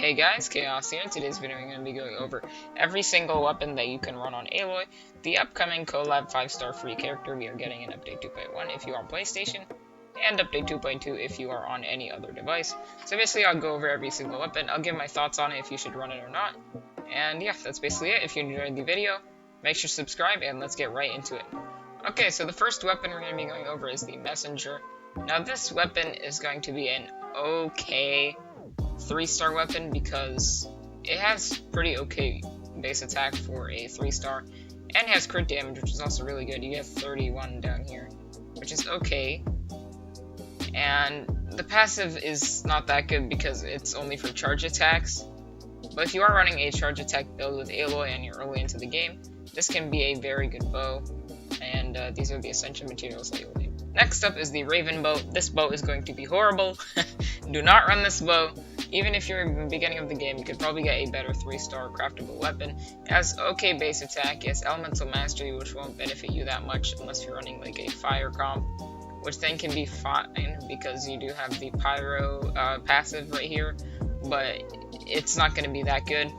Hey guys, Chaos here. In today's video, I'm going to be going over every single weapon that you can run on Aloy, the upcoming collab 5-star free character we are getting in Update 2.1 if you are on PlayStation, and Update 2.2 if you are on any other device. So basically, I'll go over every single weapon, I'll give my thoughts on it if you should run it or not, and yeah, that's basically it. If you enjoyed the video, make sure to subscribe, and let's get right into it. Okay, so the first weapon we're going to be going over is the Messenger. Now this weapon is going to be an okay 3-star weapon because it has pretty okay base attack for a 3-star, and it has crit damage, which is also really good. You get 31 down here, which is okay. And the passive is not that good because it's only for charge attacks. But if you are running a charge attack build with Aloy and you're early into the game, this can be a very good bow. And these are the essential materials that you'll need. Next up is the Ravenbow. This bow is going to be horrible. Do not run this bow. Even if you're in the beginning of the game, you could probably get a better 3-star craftable weapon. It has okay base attack, it has elemental mastery, which won't benefit you that much unless you're running like a fire comp, which then can be fine because you do have the pyro passive right here, but it's not going to be that good.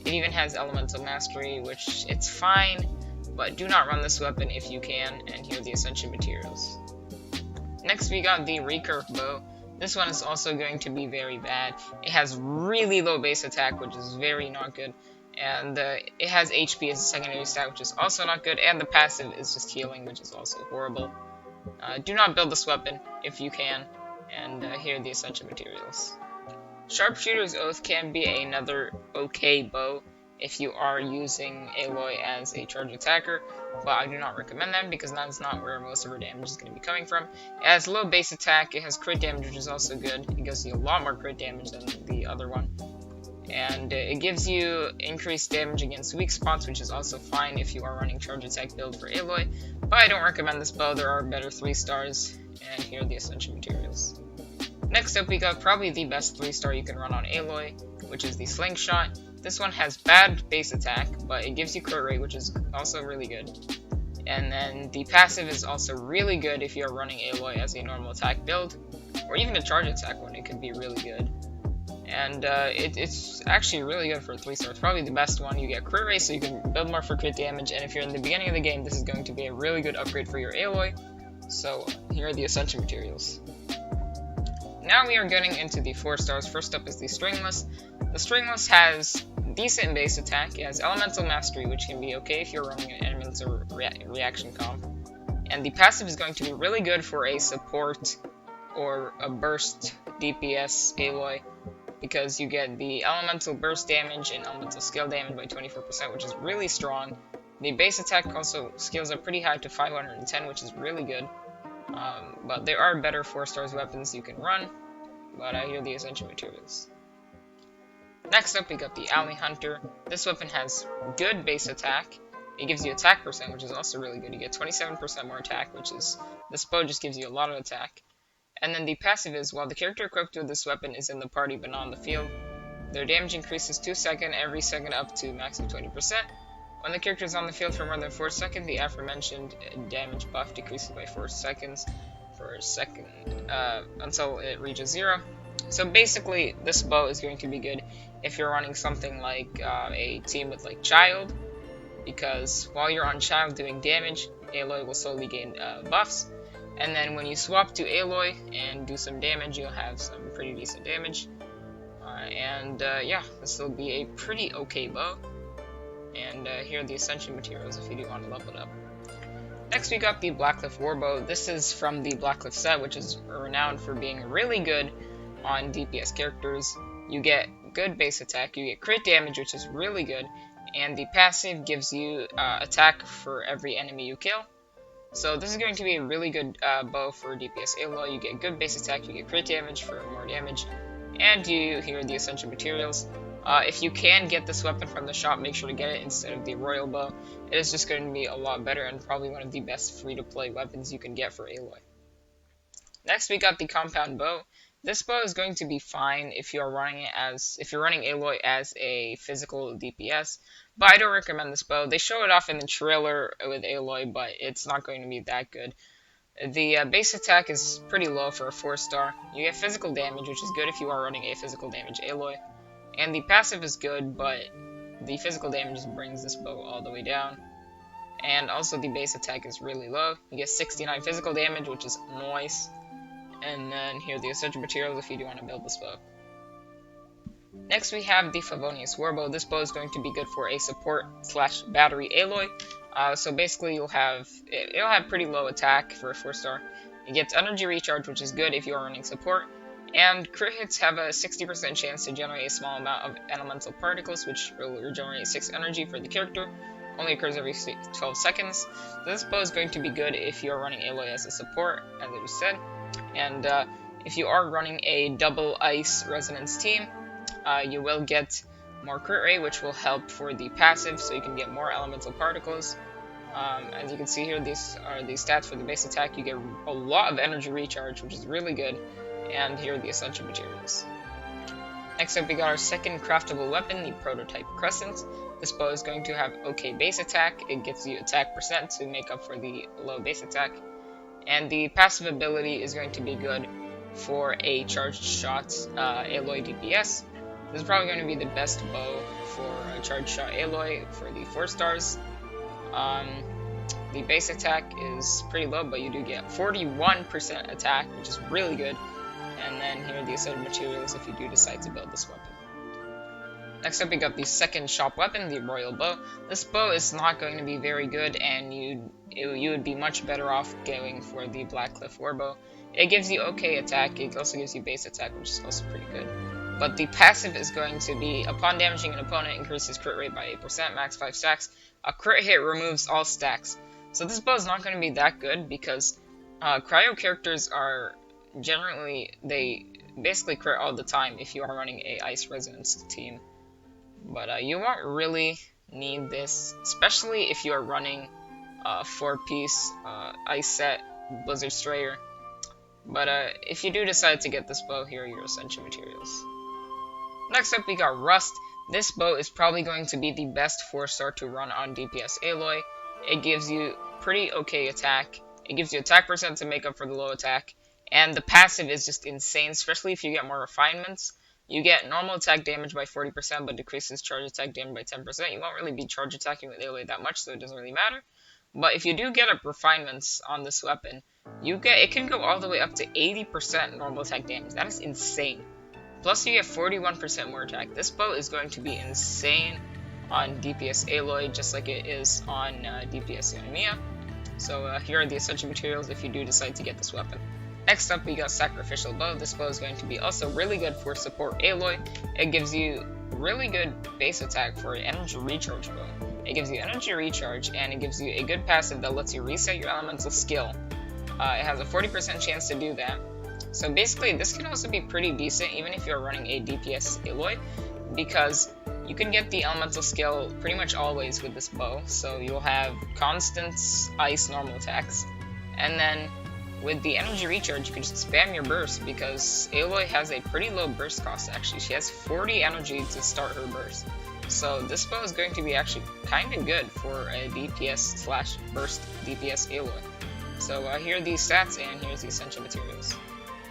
It even has elemental mastery, which it's fine, but do not run this weapon if you can, and here are the essential materials. Next we got the Recurve Bow. This one is also going to be very bad. It has really low base attack, which is very not good, and it has HP as a secondary stat, which is also not good, and the passive is just healing, which is also horrible. Do not build this weapon if you can, and here are the essential materials. Sharpshooter's Oath can be another okay bow if you are using Aloy as a charge attacker, but I do not recommend them because that's not where most of her damage is going to be coming from. It has low base attack, it has crit damage, which is also good. It gives you a lot more crit damage than the other one. And it gives you increased damage against weak spots, which is also fine if you are running charge attack build for Aloy. But I don't recommend this bow, there are better 3-stars, and here are the essential materials. Next up we got probably the best 3-star you can run on Aloy, which is the Slingshot. This one has bad base attack, but it gives you crit rate, which is also really good. And then the passive is also really good if you're running Aloy as a normal attack build, or even a charge attack one, it could be really good. And it's actually really good for a 3-star. It's probably the best one. You get crit rate, so you can build more for crit damage, and if you're in the beginning of the game, this is going to be a really good upgrade for your Aloy. So here are the essential materials. Now we are getting into the 4-stars. First up is the Stringless. The Stringless has decent base attack, it has elemental mastery, which can be okay if you're running an elemental reaction comp, and the passive is going to be really good for a support or a burst DPS Aloy, because you get the elemental burst damage and elemental scale damage by 24%, which is really strong. The base attack also scales up pretty high to 510, which is really good, but there are better 4-stars weapons you can run, but here are the essential materials. Next up we got the Aloy Hunter. This weapon has good base attack. It gives you attack percent, which is also really good. You get 27% more attack, which is, this bow just gives you a lot of attack. And then the passive is, while the character equipped with this weapon is in the party but not on the field, their damage increases 2 seconds every second up to max of 20%. When the character is on the field for more than 4 seconds, the aforementioned damage buff decreases by 4 seconds until it reaches 0. So basically, this bow is going to be good if you're running something like a team with like Child, because while you're on Child doing damage, Aloy will slowly gain buffs, and then when you swap to Aloy and do some damage, you'll have some pretty decent damage, yeah, this will be a pretty okay bow, and here are the essential materials if you do want to level it up. Next we got the Blacklift Bow. This is from the Blacklift set, which is renowned for being really good on DPS characters. You get good base attack, you get crit damage, which is really good, and the passive gives you attack for every enemy you kill. So this is going to be a really good bow for DPS Aloy. You get good base attack, you get crit damage for more damage, and here are the essential materials. If you can get this weapon from the shop, make sure to get it instead of the Royal Bow. It is just going to be a lot better and probably one of the best free-to-play weapons you can get for Aloy. Next we got the Compound Bow. This bow is going to be fine if you're running Aloy as a physical DPS, but I don't recommend this bow. They show it off in the trailer with Aloy, but it's not going to be that good. The base attack is pretty low for a 4-star. You get physical damage, which is good if you are running a physical damage Aloy. And the passive is good, but the physical damage just brings this bow all the way down. And also the base attack is really low. You get 69 physical damage, which is nice. And then here are the essential materials if you do want to build this bow. Next we have the Favonius Swervo. This bow is going to be good for a support / battery Aloy. So basically it'll have pretty low attack for a 4-star. It gets energy recharge, which is good if you are running support. And crit hits have a 60% chance to generate a small amount of elemental particles, which will regenerate 6 energy for the character. Only occurs every 12 seconds. This bow is going to be good if you are running Aloy as a support, as I just said. And if you are running a double ice resonance team, you will get more crit rate, which will help for the passive, so you can get more elemental particles. As you can see here, these are the stats for the base attack. You get a lot of energy recharge, which is really good. And here are the essential materials. Next up, we got our second craftable weapon, the prototype Crescent. This bow is going to have okay base attack. It gives you attack percent to make up for the low base attack. And the passive ability is going to be good for a charged shot Aloy DPS. This is probably going to be the best bow for a charged shot Aloy for the 4 stars. The base attack is pretty low, but you do get 41% attack, which is really good. And then here are the essential materials if you do decide to build this weapon. Next up, we got the second shop weapon, the Royal Bow. This bow is not going to be very good, and you would be much better off going for the Blacklift Bow. It gives you okay attack. It also gives you base attack, which is also pretty good. But the passive is going to be, upon damaging an opponent, increases crit rate by 8%, max 5 stacks. A crit hit removes all stacks. So this bow is not going to be that good because cryo characters are generally, they basically crit all the time if you are running a ice resonance team. But you won't really need this, especially if you are running 4-piece ice set Blizzard Strayer. But if you do decide to get this bow, here are your essential materials. Next up, we got Rust. This bow is probably going to be the best 4-star to run on DPS Aloy. It gives you pretty okay attack. It gives you attack percent to make up for the low attack. And the passive is just insane, especially if you get more refinements. You get normal attack damage by 40%, but decreases charge attack damage by 10%. You won't really be charge attacking with Aloy that much, so it doesn't really matter. But if you do get up refinements on this weapon, it can go all the way up to 80% normal attack damage. That is insane. Plus you get 41% more attack. This bow is going to be insane on DPS Aloy, just like it is on DPS Yoimiya. So here are the essential materials if you do decide to get this weapon. Next up, we got Sacrificial Bow. This bow is going to be also really good for support Aloy. It gives you really good base attack for an energy recharge bow. It gives you energy recharge, and it gives you a good passive that lets you reset your elemental skill. It has a 40% chance to do that. So basically, this can also be pretty decent, even if you're running a DPS Aloy, because you can get the elemental skill pretty much always with this bow. So you'll have constant ice normal attacks, and then with the energy recharge, you can just spam your burst, because Aloy has a pretty low burst cost, actually. She has 40 energy to start her burst. So this bow is going to be actually kind of good for a DPS / burst DPS Aloy. So here are the stats, and here's the essential materials.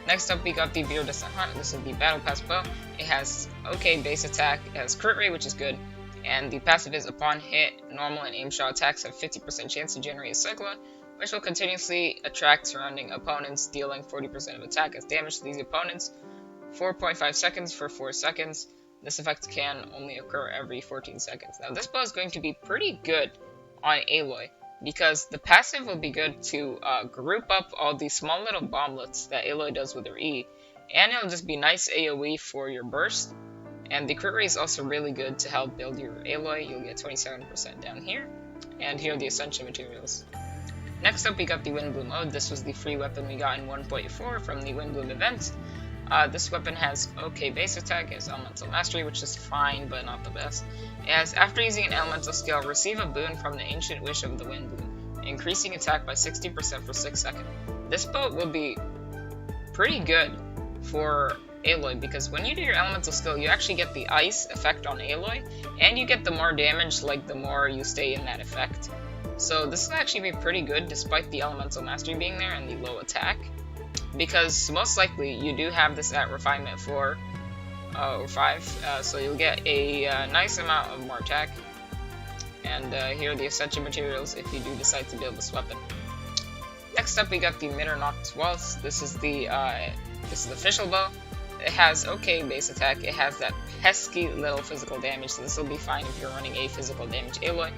Next up, we got the Viridescent Hunt. This is the Battle Pass bow. It has okay base attack, it has crit rate, which is good, and the passive is upon hit, normal and aim shot attacks have 50% chance to generate a Cyclone, which will continuously attract surrounding opponents, dealing 40% of attack as damage to these opponents, 4.5 seconds for 4 seconds. This effect can only occur every 14 seconds. Now this bow is going to be pretty good on Aloy, because the passive will be good to group up all these small little bomblets that Aloy does with her E, and it'll just be nice AoE for your burst. And the crit rate is also really good to help build your Aloy. You'll get 27% down here, and here are the essential materials. Next up, we got the Windbloom Ode. This was the free weapon we got in 1.4 from the Windbloom event. This weapon has okay base attack, it has Elemental Mastery, which is fine, but not the best. It has, after using an Elemental skill, receive a boon from the Ancient Wish of the Windbloom, increasing attack by 60% for 6 seconds. This bow will be pretty good for Aloy, because when you do your Elemental skill, you actually get the Ice effect on Aloy, and you get the more damage, like the more you stay in that effect. So this will actually be pretty good, despite the Elemental Mastery being there and the low attack, because most likely you do have this at Refinement 4, or 5, so you'll get a nice amount of more attack. And here are the essential materials if you do decide to build this weapon. Next up, we got the Emitter Noctis Waltz. This is the official bow. It has okay base attack. It has that pesky little physical damage, so this will be fine if you're running a physical damage Aloy.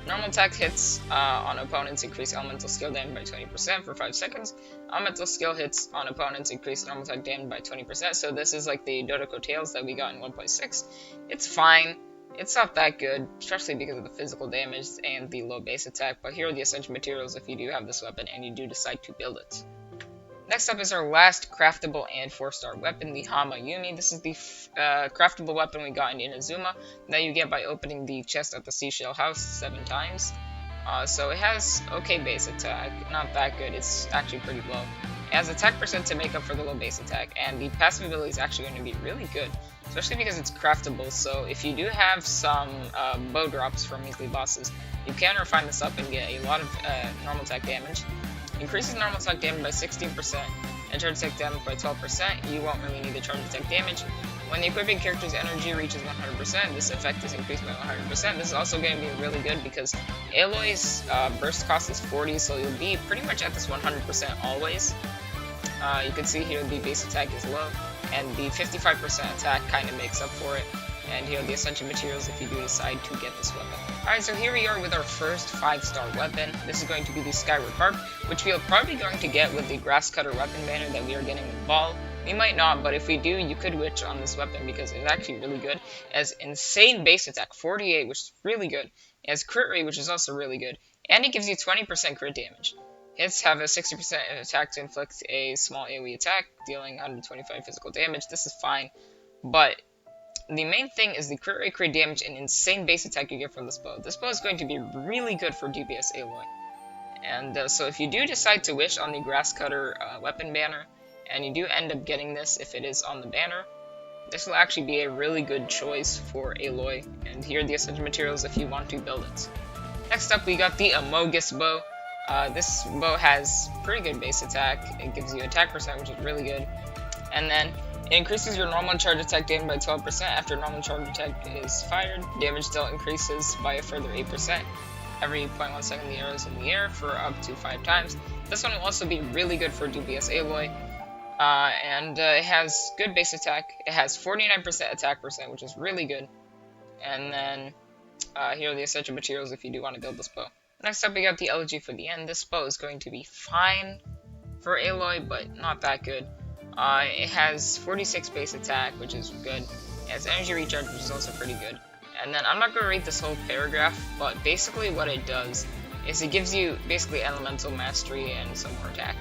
Normal attack hits on opponents increase elemental skill damage by 20% for 5 seconds. Elemental skill hits on opponents increase normal attack damage by 20%. So this is like the Dodoko Tails that we got in 1.6. It's fine. It's not that good, especially because of the physical damage and the low base attack, but here are the essential materials if you do have this weapon and you do decide to build it. Next up is our last craftable and 4-star weapon, the Hamaumi. This is the craftable weapon we got in Inazuma that you get by opening the chest at the Seashell House 7 times. So it has okay base attack, not that good, it's actually pretty low. It has attack percent to make up for the low base attack, and the passive ability is actually going to be really good, especially because it's craftable. So if you do have some bow drops from weekly bosses, you can refine this up and get a lot of normal attack damage. Increases normal attack damage by 16% and charge attack damage by 12%. You won't really need the charge attack damage. When the equipping character's energy reaches 100%, this effect is increased by 100%. This is also going to be really good because Aloy's burst cost is 40, so you'll be pretty much at this 100% always. You can see here the base attack is low, and the 55% attack kind of makes up for it. And here are the essential materials if you do decide to get this weapon. Alright, so here we are with our first 5-star weapon. This is going to be the Skyward Carp, which we are probably going to get with the Grass Cutter weapon banner that we are getting with Ball. We might not, but if we do, you could witch on this weapon because it's actually really good. It has insane base attack, 48, which is really good. It has crit rate, which is also really good. And it gives you 20% crit damage. Hits have a 60% attack to inflict a small AoE attack, dealing 125 physical damage. This is fine, but the main thing is the crit rate, crit damage, and insane base attack you get from this bow. This bow is going to be really good for DPS Aloy. And so if you do decide to wish on the Grass Cutter weapon banner, and you do end up getting this if it is on the banner, this will actually be a really good choice for Aloy. And here are the essential materials if you want to build it. Next up, we got the Amos Bow. This bow has pretty good base attack. It gives you attack percent, which is really good. And then it increases your normal charge attack damage by 12% after normal charge attack is fired. Damage dealt increases by a further 8%. Every 0.1 second the arrow is in the air for up to 5 times. This one will also be really good for DPS Aloy. And it has good base attack. It has 49% attack percent, which is really good. And then here are the essential materials if you do want to build this bow. Next up, we got the LG for the end. This bow is going to be fine for Aloy, but not that good. It has 46 base attack, which is good. It has energy recharge, which is also pretty good. And then I'm not going to read this whole paragraph, but basically what it does is it gives you basically elemental mastery and some more attack.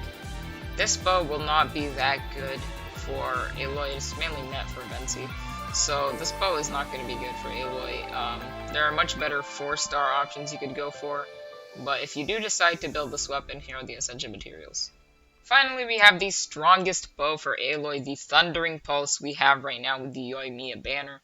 This bow will not be that good for Aloy. It's mainly meant for Venti. So this bow is not going to be good for Aloy. There are much better 4-star options you could go for. But if you do decide to build this weapon, here are the essential materials. Finally, we have the strongest bow for Aloy, the Thundering Pulse we have right now with the Yoimiya banner.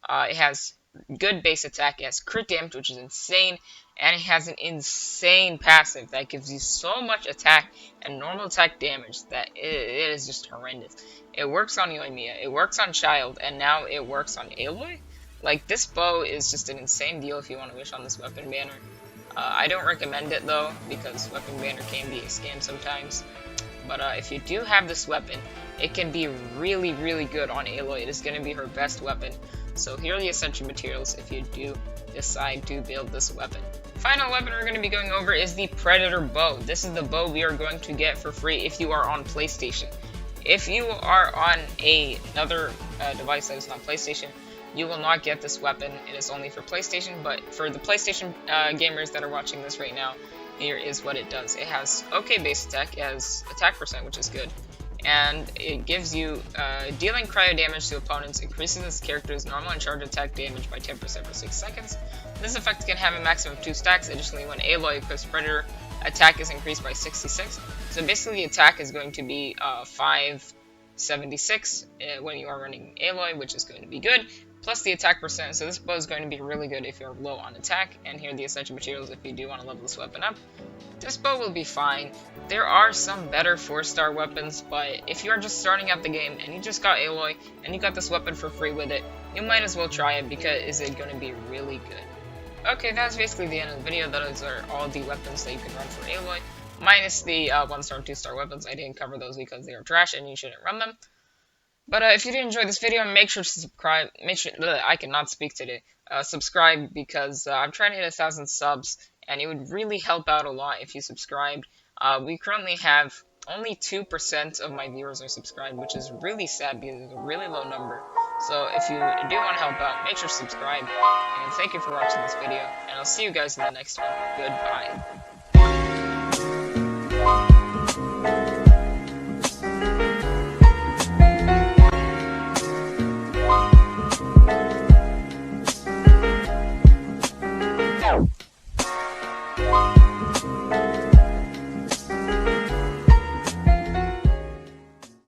It has good base attack, it has crit damage, which is insane, and it has an insane passive that gives you so much attack and normal attack damage that it is just horrendous. It works on Yoimiya, it works on Child, and now it works on Aloy. Like, this bow is just an insane deal if you want to wish on this weapon banner. I don't recommend it though, because weapon banner can be a scam sometimes. But if you do have this weapon, it can be really, really good on Aloy. It is going to be her best weapon. So here are the essential materials if you do decide to build this weapon. Final weapon we're going to be going over is the Predator Bow. This is the bow we are going to get for free if you are on PlayStation. If you are on another device that is not PlayStation, you will not get this weapon. It is only for PlayStation, but for the PlayStation gamers that are watching this right now, here is what it does. It has okay base attack, it has attack percent, which is good, and it gives you dealing cryo damage to opponents, increases this character's normal and charge attack damage by 10% for 6 seconds. This effect can have a maximum of 2 stacks. Additionally, when Aloy equips Predator, attack is increased by 66. So basically, the attack is going to be 576 when you are running Aloy, which is going to be good. plus the attack percent, so this bow is going to be really good if you're low on attack, and here are the essential materials if you do want to level this weapon up. This bow will be fine. There are some better 4-star weapons, but if you are just starting out the game and you just got Aloy and you got this weapon for free with it, you might as well try it because it's going to be really good. Okay, that's basically the end of the video. Those are all the weapons that you can run for Aloy, minus the 1-star and 2-star weapons. I didn't cover those because they are trash and you shouldn't run them. But if you did enjoy this video, make sure to subscribe. I cannot speak today. Subscribe because I'm trying to hit 1,000 subs, and it would really help out a lot if you subscribed. We currently have only 2% of my viewers are subscribed, which is really sad because it's a really low number. So if you do want to help out, make sure to subscribe. And thank you for watching this video, and I'll see you guys in the next one. Goodbye.